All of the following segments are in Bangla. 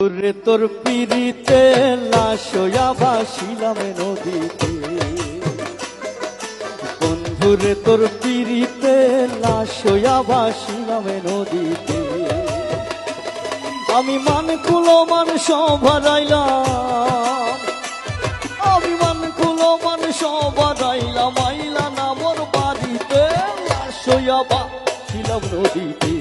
রে তোর পিরিতে লাশয়া ভাসিলাম নদীতে, বন্ধুরে তোর পিরিতে লাশয়া ভাসিলাম নদীতে। আমি মান কুলো মান সভারাইলাম, আমি মান কুলো মান সভারাইলাম, আইলা না মোর বাড়িতে লাশয়া ভাসিলাম নদীতে।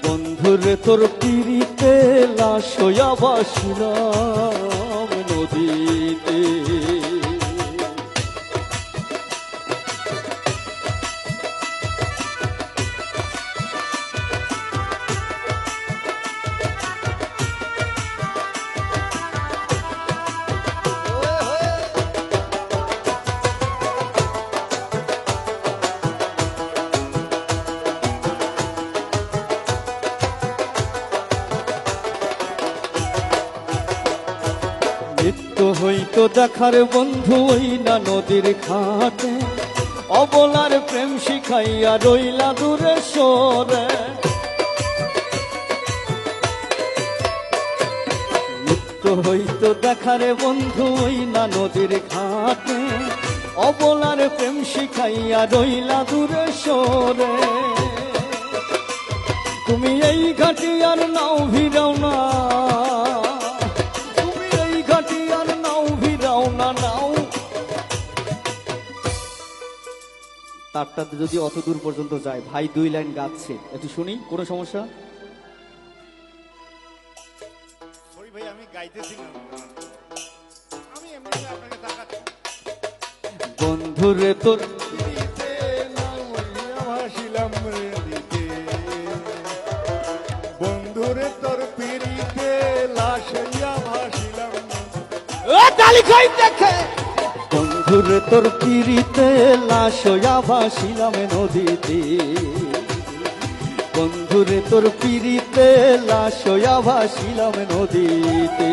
বন্ধুরে তোর পিরিতে লাশয়া ভাসিলাম নদীতে। মৃত্যু হইতো দেখার বন্ধু ওই না নদীর ঘাটে, অবলার প্রেম শিখাইয়া রইলা দূরে সরে। মৃত্যু হইতো দেখার বন্ধু ওই না নদীর ঘাটে, অবলার প্রেম শিখাইয়া রইলা দূরে সরে। তুমি এই ঘাটি আর নাও ভিড়াও না, তারটাতে যদি অত দূর পর্যন্ত যায়। ভাই 2 লাইন গাচ্ছে, একটু শুনি, কোনো সমস্যা? সরি ভাই, আমি গাইতেছি না, আমি এমনি আপনাকে তাকাচ্ছি। বন্ধুরে তোর পিরিতে লাশয়া ভাসিলাম নদীতে, বন্ধুরে তোর পিরিতে লাশয়া ভাসিলাম দেখে। বন্ধুরে তোর পিরিতে লাশয়া ভাসিলাম নদীতে, বন্ধুরে তোর পিরিতে লাশয়া ভাসিলাম নদীতে।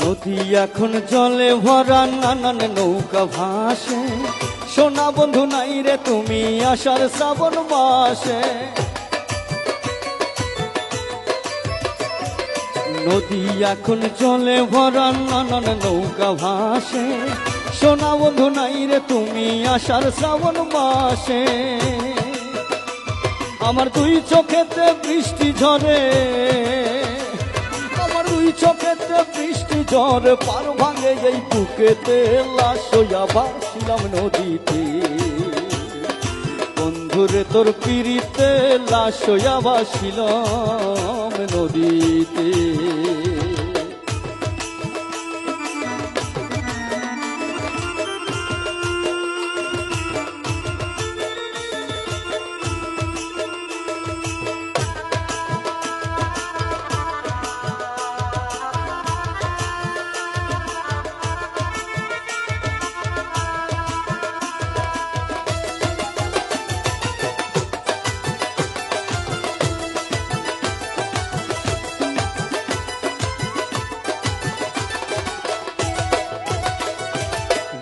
নদী এখন জলে ভরা, নানান নৌকা ভাসে, সোনা বন্ধু নাই রে তুমি আষাঢ় শ্রাবণ মাসে। নদী এখন জলে ভরা, নানান নৌকা ভাসে, সোনা বন্ধু নাই রে তুমি আষাঢ় শ্রাবণ মাসে। আমার 2 চোখেতে বৃষ্টি ঝরে, আমার 2 চোখেতে বৃষ্টি ঝরে, পার ভাঙে এই বুকেতে লাশয়া ভাসিলাম নদীতে। বন্ধুরে তোর পিরিতে লাশয়া ভাসিলাম নদীতে।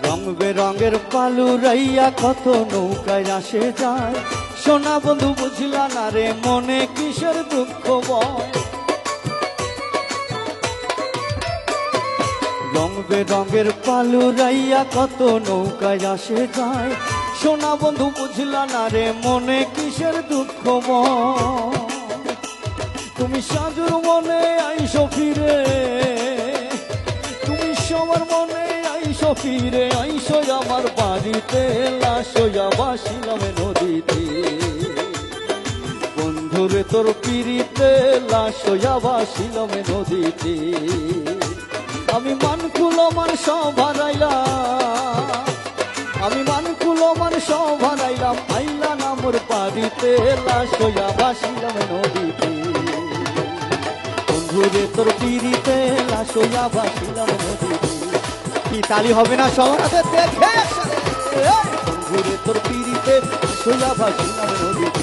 রং বেরঙের পালু রাইয়া কত নৌকায় আসে যায়, সোনা বন্ধু বুঝলা না রে মনে কিসের দুঃখ বয়। রং বেরঙের পালু রাইয়া কত নৌকায় আসে যায়, সোনা বন্ধু বুঝলা না রে মনে কিসের দুঃখ বয়। তুমি সাজুর মনে আইসো ফিরে, তুমি সবার মনে আইসো ফিরে, আইসো আমার বাড়িতে লাশয়া ভাসিলাম নদীতে। বন্ধুরে তোর পিরিতে লাশয়া ভাসিলাম নদীতে। আমি মান কুলো মান সভারাইলাম, আমি মান কুলো মান সভারাইলাম, আইলা না মোর বাড়িতে লাশয়া ভাসিলাম নদীতে। বন্ধুরে তোর পিড়িতে লাশইয়া বাসিলাম নদীতে। কি তালি হবে না সবার হাতে দেখে একসাথে। এই বন্ধুরে তোর পিড়িতে লাশইয়া বাসিলাম নদীতে।